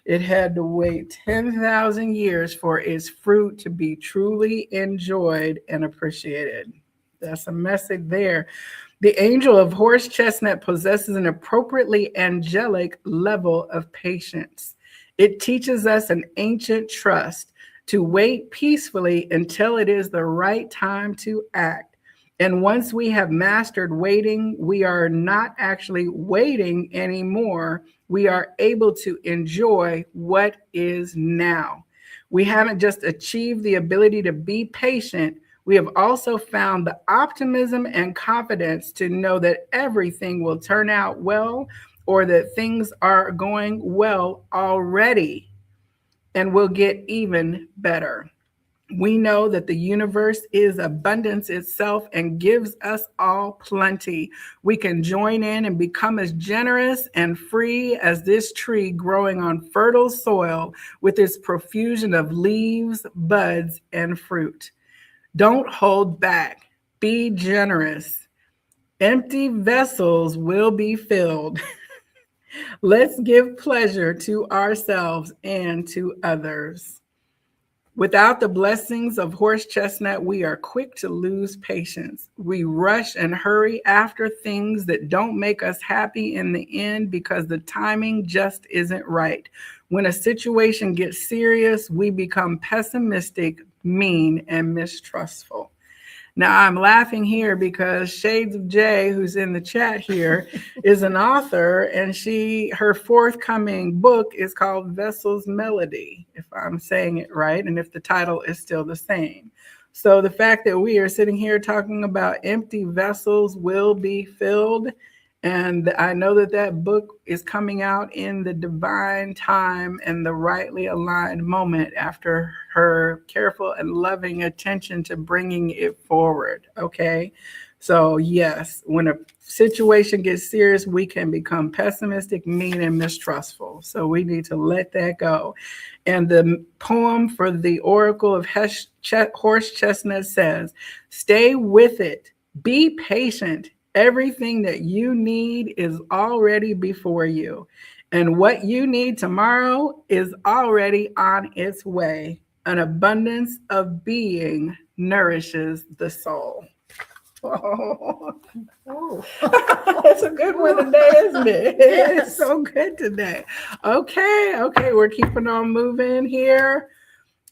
it had to wait 10,000 years for its fruit to be truly enjoyed and appreciated. That's a message there. The angel of horse chestnut possesses an appropriately angelic level of patience. It teaches us an ancient trust to wait peacefully until it is the right time to act. And once we have mastered waiting, we are not actually waiting anymore. We are able to enjoy what is now. We haven't just achieved the ability to be patient. We have also found the optimism and confidence to know that everything will turn out well, or that things are going well already and will get even better. We know that the universe is abundance itself and gives us all plenty. We can join in and become as generous and free as this tree growing on fertile soil with its profusion of leaves, buds, and fruit. Don't hold back. Be generous. Empty vessels will be filled. Let's give pleasure to ourselves and to others. Without the blessings of horse chestnut, we are quick to lose patience. We rush and hurry after things that don't make us happy in the end because the timing just isn't right. When a situation gets serious, we become pessimistic, mean, and mistrustful. Now, I'm laughing here because Shades of J, who's in the chat here, is an author, and her forthcoming book is called Vessel's Melody, if I'm saying it right, and if the title is still the same. So the fact that we are sitting here talking about empty vessels will be filled, and I know that that book is coming out in the divine time and the rightly aligned moment after her careful and loving attention to bringing it forward. Okay. So yes, when a situation gets serious, we can become pessimistic, mean, and mistrustful. So we need to let that go. And the poem for the Oracle of Horse Chestnut says, stay with it, be patient. Everything that you need is already before you. And what you need tomorrow is already on its way. An abundance of being nourishes the soul. Oh. It's a good one today, isn't it? Yes. It's so good today. Okay, we're keeping on moving here.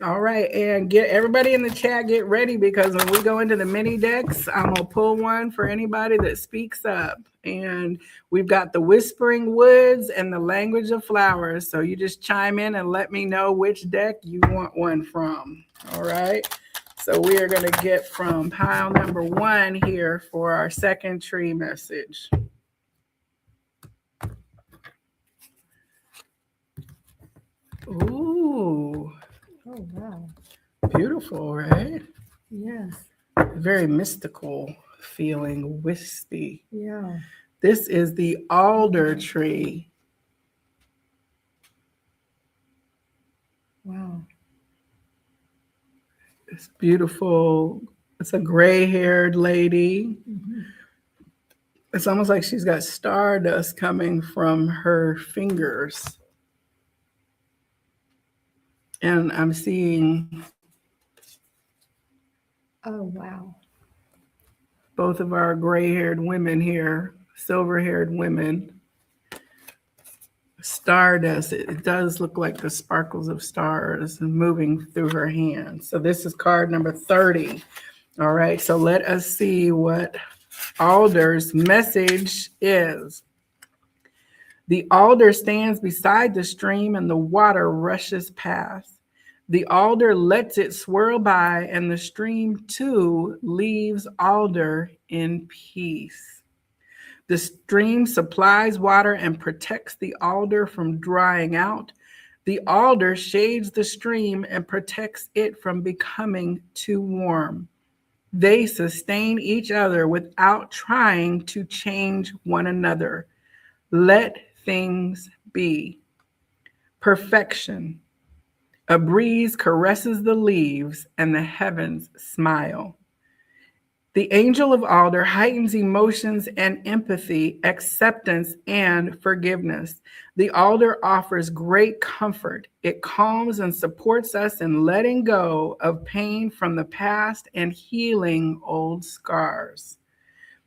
All right, and get everybody in the chat, get ready, because when we go into the mini decks, I'm gonna pull one for anybody that speaks up. And we've got the Whispering Woods and the Language of Flowers. So you just chime in and let me know which deck you want one from. All right. So we are gonna get from pile number 1 here for our second tree message. Ooh, Oh, wow. beautiful, right? Yes. Very mystical feeling, wispy. Yeah. This is the alder tree. Wow. It's beautiful. It's a gray haired lady. Hmm. It's almost like she's got stardust coming from her fingers. And I'm seeing Oh, wow. both of our gray haired women here, silver haired women. Stardust, it does look like the sparkles of stars moving through her hands. So this is card number 30. All right, so let us see what Alder's message is. The alder stands beside the stream and the water rushes past. The alder lets it swirl by, and the stream too leaves alder in peace. The stream supplies water and protects the alder from drying out. The alder shades the stream and protects it from becoming too warm. They sustain each other without trying to change one another. Let things be. Perfection. A breeze caresses the leaves and the heavens smile. The angel of Alder heightens emotions and empathy, acceptance and forgiveness. The Alder offers great comfort. It calms and supports us in letting go of pain from the past and healing old scars.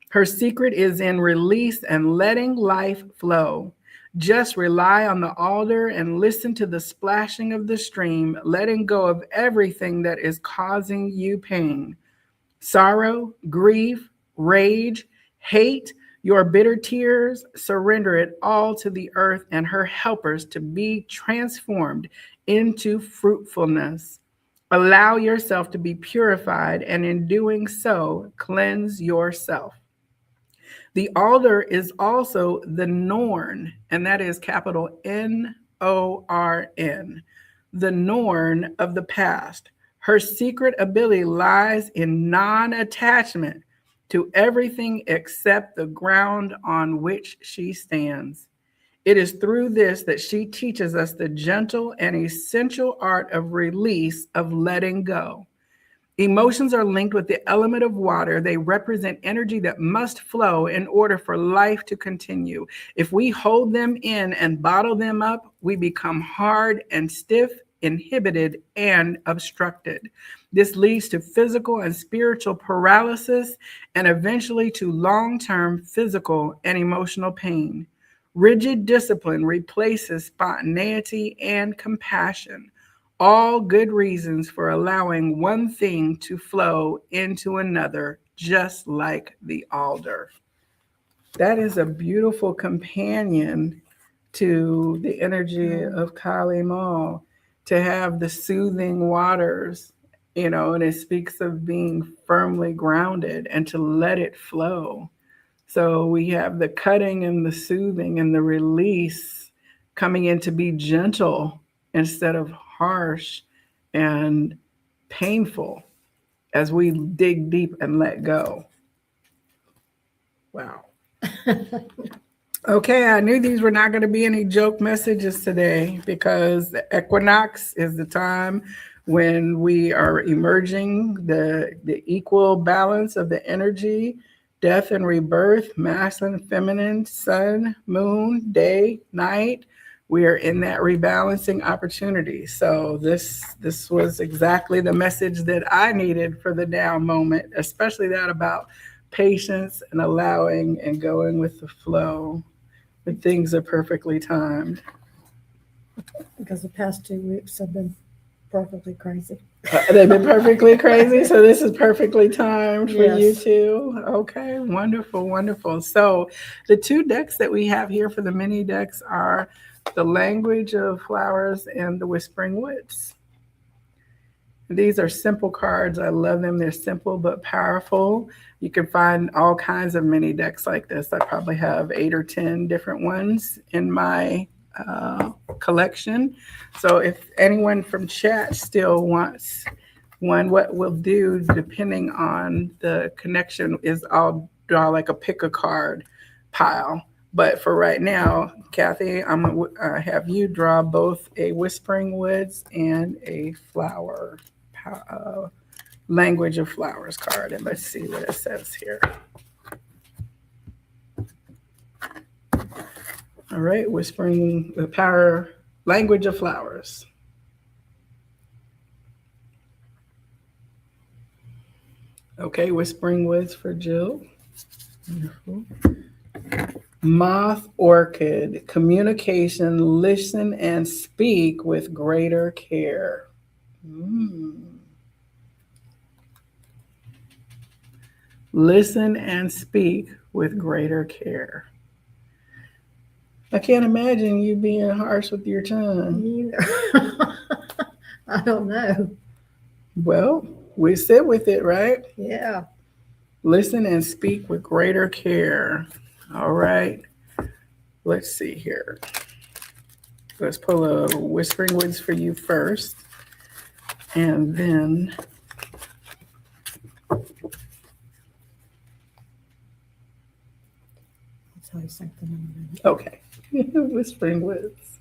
Her secret is in release and letting life flow. Just rely on the alder and listen to the splashing of the stream, letting go of everything that is causing you pain. Sorrow, grief, rage, hate, your bitter tears, surrender it all to the earth and her helpers to be transformed into fruitfulness. Allow yourself to be purified, and in doing so, cleanse yourself. The alder is also the norn, and that is capital Norn, the norn of the past. Her secret ability lies in non attachment to everything except the ground on which she stands. It is through this that she teaches us the gentle and essential art of release, of letting go. Emotions are linked with the element of water. They represent energy that must flow in order for life to continue. If we hold them in and bottle them up, we become hard and stiff, inhibited, and obstructed. This leads to physical and spiritual paralysis and eventually to long term physical and emotional pain. Rigid discipline replaces spontaneity and compassion, all good reasons for allowing one thing to flow into another, just like the alder. That is a beautiful companion to the energy Um, of Kali Ma, to have the soothing waters, and it speaks of being firmly grounded and to let it flow. So we have the cutting and the soothing and the release coming in to be gentle instead of harsh and painful as we dig deep and let go. Wow. Okay, I knew these were not going to be any joke messages today because the equinox is the time when we are emerging the equal balance of the energy, death and rebirth, masculine, feminine, sun, moon, day, night. We are in that rebalancing opportunity. So this was exactly the message that I needed for the now moment, especially that about patience and allowing and going with the flow. But things are perfectly timed. because the past 2 weeks have been perfectly crazy. They've been perfectly crazy, so this is perfectly timed for you Yes. too. Okay, wonderful, wonderful. So, the two decks that we have here for the mini decks are the Language of Flowers and the Whispering Woods. These are simple cards. I love them. They're simple but powerful. You can find all kinds of mini decks like this. I probably have 8 or 10 different ones in my collection. So if anyone from chat still wants one, what we'll do, depending on the connection, is I'll draw like a pick a card pile. But for right now, Kathy, I'm going to have you draw both a Whispering Woods and a flower, language of flowers card. And let's see what it says here. All right, Whispering, the power, language of flowers. Okay, Whispering Woods for Jill. Wonderful. Moth Orchid, communication, listen and speak with greater care. Listen and speak with greater care. I can't imagine you being harsh with your tongue. Either. I don't know. Well, we sit with it, right? Yeah. Listen and speak with greater care. All right. Let's see here. Let's pull a Whispering Woods for you first. And then I'll tell you something in a minute. okay. Whispering Woods.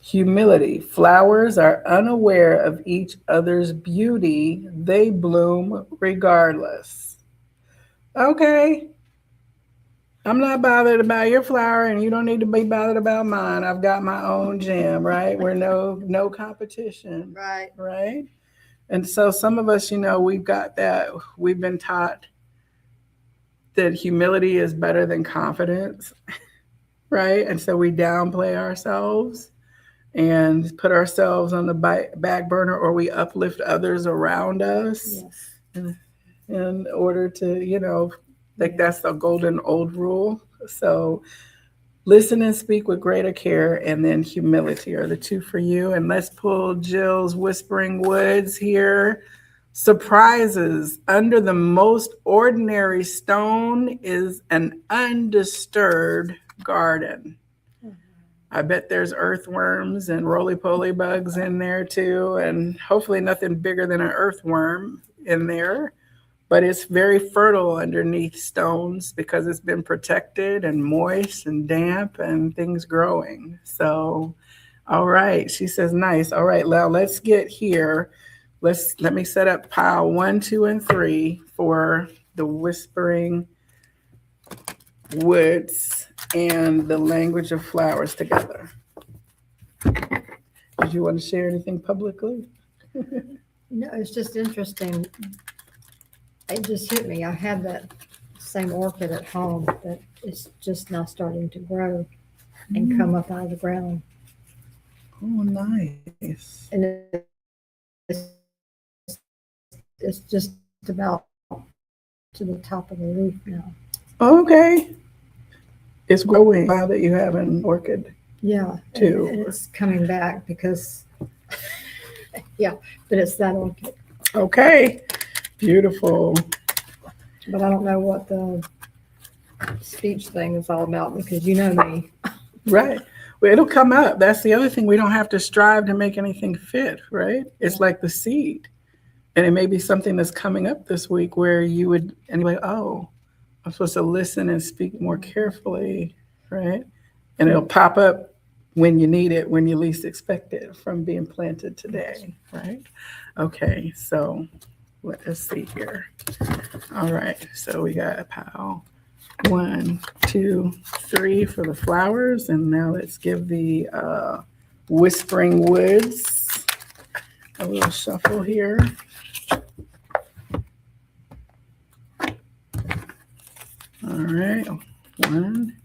Humility. Flowers are unaware of each other's beauty. They bloom regardless. Okay. I'm not bothered about your flower, and you don't need to be bothered about mine. I've got my own gem, right? We're no competition. Right. Right? And so some of us, we've got that. We've been taught that humility is better than confidence, right? And so we downplay ourselves and put ourselves on the back burner, or we uplift others around us. Yes. In order to, that's the golden old rule. So listen and speak with greater care, and then humility are the two for you. And let's pull Jill's Whispering Woods here. Surprises. Under the most ordinary stone is an undisturbed garden. I bet there's earthworms and roly-poly bugs in there too, and hopefully nothing bigger than an earthworm in there. But it's very fertile underneath stones because it's been protected and moist and damp and things growing. So, all right, she says nice. All right, now let's get here. Let me set up pile 1, 2, and 3 for the Whispering Woods and the language of flowers together. Did you want to share anything publicly? No, it's just interesting. It just hit me. I had that same orchid at home that is just now starting to grow and come up out of the ground. Oh, nice. And it's just about to the top of the roof now. Okay. It's growing now that you have an orchid. Yeah. Too. And it's coming back because, yeah, but it's that orchid. Okay. Beautiful. But I don't know what the speech thing is all about because you know me. Right. Well, it'll come up. That's the other thing. We don't have to strive to make anything fit, right? It's like the seed. And it may be something that's coming up this week where you would, and you're like, oh, I'm supposed to listen and speak more carefully, right? And it'll pop up when you need it, when you least expect it from being planted today, right? Okay, so let us see here. All right, so we got a pile 1, 2, 3 for the flowers. And now let's give the Whispering Woods a little shuffle here. All right, 1,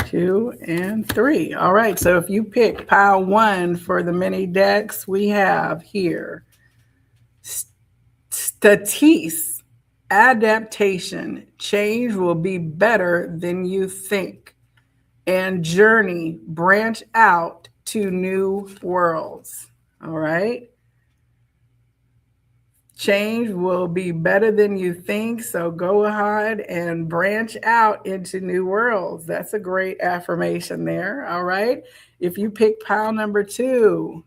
2, and 3. All right, so if you pick pile 1 for the mini decks, we have here Statis, adaptation, change will be better than you think, and journey, branch out to new worlds. All right. Change will be better than you think. So go ahead and branch out into new worlds. That's a great affirmation there. All right. If you pick pile number 2,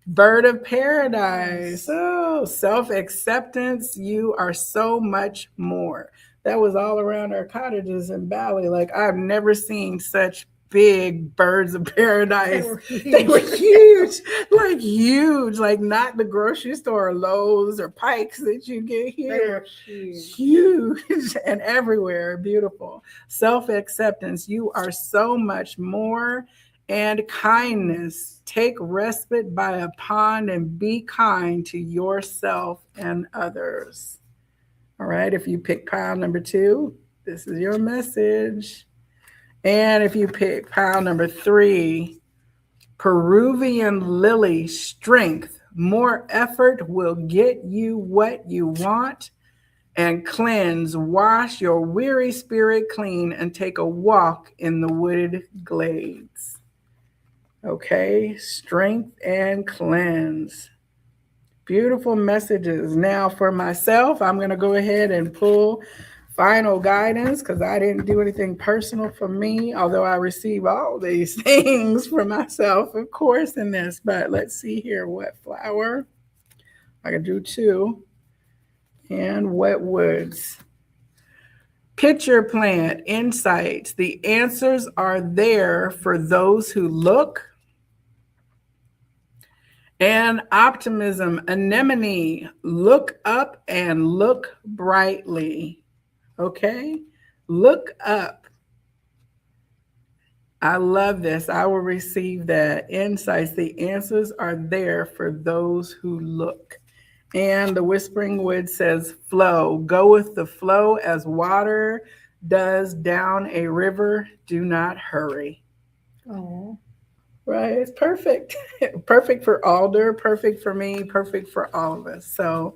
bird of paradise. Oh, self acceptance. You are so much more. That was all around our cottages in Bali. Like, I've never seen such big birds of paradise. They were huge, like huge, like not the grocery store Lowe's or Pikes that you get here. They were Huge and everywhere. Beautiful. Self acceptance. You are so much more. And kindness. Take respite by a pond and be kind to yourself and others. All right. If you pick pile number 2, this is your message. And if you pick pile number 3, Peruvian lily, strength. More effort will get you what you want. And cleanse, wash your weary spirit clean, and take a walk in the wooded glades. Okay, strength and cleanse. Beautiful messages. Now for myself, I'm going to go ahead and pull final guidance because I didn't do anything personal for me, although I receive all these things for myself, of course, in this. But let's see here. What flower? I can do 2. And wet woods. Pitcher plant, insights. The answers are there for those who look. And optimism, anemone, look up and look brightly. Okay? Look up. I love this. I will receive that. Insights, the answers are there for those who look. And the Whispering Wood says, flow. Go with the flow as water does down a river. Do not hurry. Oh. Right, it's perfect. Perfect for Alder, perfect for me, perfect for all of us. So,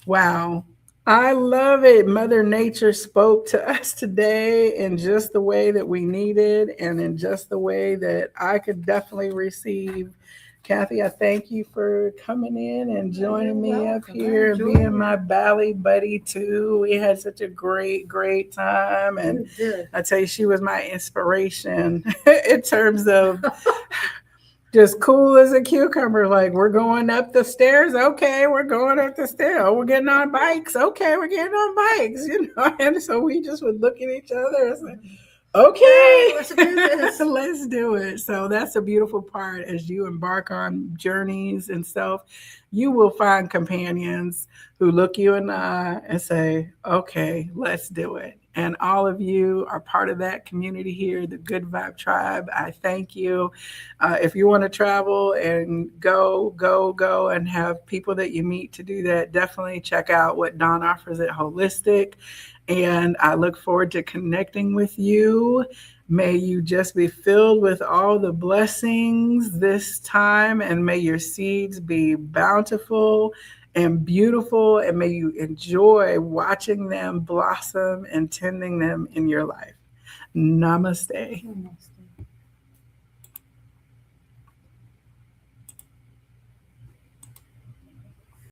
wow. I love it. Mother Nature spoke to us today in just the way that we needed and in just the way that I could definitely receive. Kathy, I thank you for coming in and joining me up here and being my Bali buddy too. We had such a great time. And I tell you, she was my inspiration in terms of just cool as a cucumber. Like, we're going up the stairs. Okay, we're going up the stairs. Oh, we're getting on bikes. Okay, we're getting on bikes, And so we just would look at each other and say, okay, let's do this. Let's do it. So that's a beautiful part. As you embark on journeys and self, you will find companions who look you in the eye and say, okay, let's do it. And all of you are part of that community here, the Good Vibe Tribe. I thank you. If you want to travel and go and have people that you meet to do that, definitely check out what Dawn offers at Holistic. And I look forward to connecting with you. May you just be filled with all the blessings this time, and may your seeds be bountiful and beautiful, and may you enjoy watching them blossom and tending them in your life. Namaste. Namaste.